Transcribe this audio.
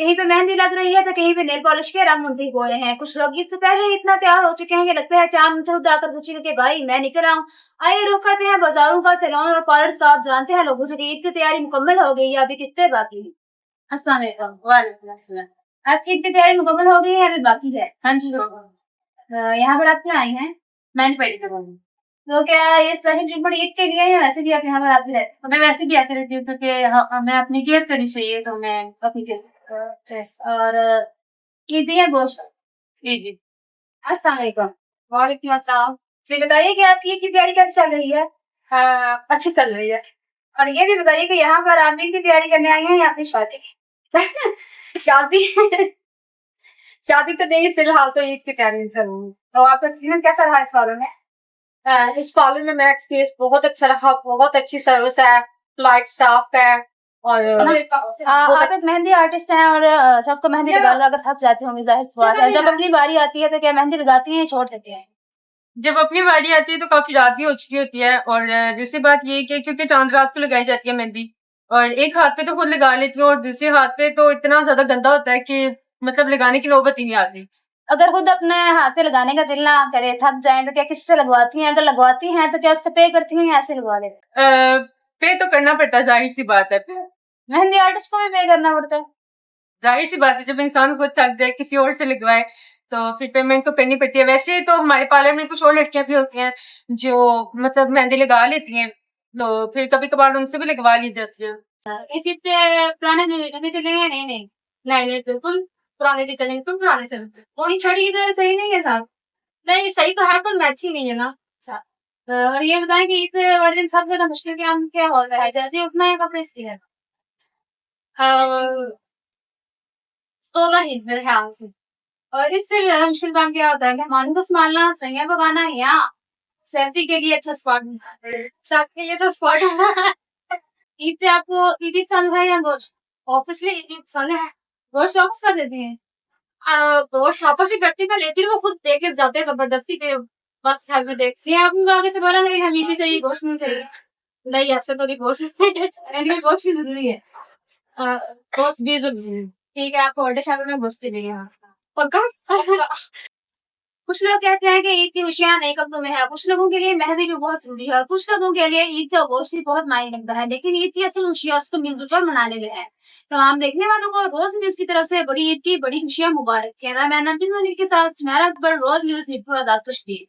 कहीं पे मेहंदी लग रही है तो कहीं पे नेल पॉलिश के रंग मुंतखब हो रहे हैं। कुछ लोग ईद से पहले ही इतना तैयार हो चुके हैं कि लगता है चांद से उदाकर पूछेगा कि भाई मैं निकल रहा हूँ। आइए रुक करते हैं बाजारों का, सैलून और पार्लर्स का। आप जानते हैं लोगों से कि ईद की तैयारी मुकम्मल हो गई या अभी किस्तें बाकी है। अस्सलाम वालेकुम। वालेकुम अस्सलाम। आपकी ईद की तैयारी मुकम्मल हो गई है या अभी बाकी है? हाँ जी, होगा। यहाँ पर आप क्यों आई हैं? मैंने पढ़ी करवाऊंगी। तो क्या ये स्पेशल ट्रीटमेंट ईद के लिए है या वैसे भी आप यहाँ पर आती रहती मैं वैसे भी आती रहती हूँ क्योंकि मैं अपनी केयर करनी चाहिए, तो मैं अपनी केयर। हैं? और ईदिया गोश्त। जी जी। अस्सलाम वालेकुम। वालेकुम अस्सलाम। जी बताइए कि आपकी ईद की तैयारी कैसे चल रही है? अच्छी चल रही है। और ये भी बताइए कि यहाँ पर आप ईद की तैयारी करने आई हैं या अपनी शादी की? शादी शादी तो नहीं, फिलहाल तो ईद की तैयारी में चल रही हूँ। तो आपका एक्सपीरियंस कैसा रहा इस बारे में? इस पार्लर में मेरा एक्सपीरियंस बहुत अच्छा रहा, बहुत अच्छी सर्विस है, लाइट स्टाफ है। और आप एक मेहंदी आर्टिस्ट हैं और सबको मेहंदी लगा कर थक जाती होंगी, जाहिर सी बात है। जब अपनी बारी आती है तो क्या मेहंदी लगाती हैं या छोड़ देती हैं? जब अपनी बारी आती है तो काफी रात भी हो चुकी होती है। और दूसरी बात ये कि क्योंकि चांद रात को लगाई जाती है मेहंदी, और एक हाथ पे तो खुद लगा लेती हूँ और दूसरे हाथ पे तो इतना ज्यादा गंदा होता है कि मतलब लगाने की नौबत ही नहीं आती। अगर खुद अपने हाथ पे लगाने का दिल ना करे, थक जाए, तो क्या किसी से लगवाती हैं? अगर लगवाती हैं तो क्या उसको पे करती हैं या ऐसे लगवा लेते हैं? पे तो करना पड़ता है, जाहिर सी बात है। मेहंदी आर्टिस्ट को भी पे करना पड़ता है? जाहिर सी बात है, जब इंसान खुद थक जाए किसी और से लगवाए तो फिर पेमेंट तो करनी पड़ती है। वैसे तो हमारे पार्लर में कुछ और लड़कियां भी होती हैं जो मतलब मेहंदी लगा लेती हैं, तो फिर कभी कभार उनसे भी लगवा ली जाती है। इसी पे पुराने वीडियो चलेंगे? नहीं नहीं नहीं नहीं, बिल्कुल पुराने भी चलेंगे, तुम पुराने चलते। थोड़ी छड़ी तो सही नहीं है साहब। नहीं, सही तो है पर मैच ही नहीं है ना। और ये बताएं कि ईद वाले दिन सबसे ज्यादा मुश्किल काम क्या होता है? जल्दी उठना है कपड़े सीना? सोना ही मेरे ख्याल से। और इससे भी ज्यादा मुश्किल काम क्या होता है? मेहमानों को संभालना, सैया पकाना या सेल्फी के लिए अच्छा स्पॉट सबके ये तो स्पॉट है। ईद पे आपको ईदी पसंद है या गोश्त? ऑफिस में ईद पसंद है। गोश्त वापस कर देती हैं? गोश्त वापस ही करती मैं, लेती हूँ, वो खुद दे के जाते हैं जबरदस्ती पे। बस घर में देखती जी आपने तो आगे से बोला नहीं हम ईदी चाहिए गोश्त नहीं चाहिए। नहीं, ऐसे तो नहीं बोल यानी गोश्त भी जरूरी है। गोश्त भी जरूरी है। ठीक है, आपको बर्थडे शादी में गोश्त देंगे। पक्का। कुछ लोग कहते हैं कि ईद की खुशियां नए कपड़ों में है, कुछ लोगों के लिए मेहंदी भी बहुत जरूरी है और कुछ लोगों के लिए ईद का गोश्त भी बहुत मायने रखता है। लेकिन ईद की असल खुशियां उसको मिलजुल कर मनाने में है। तमाम देखने वालों को रोज न्यूज की तरफ से बड़ी ईद की बड़ी खुशियां मुबारक। कैमरा मैन के साथ सुमेरा अकबर, रोज न्यूज, नीतपुर आजाद कश्मीर।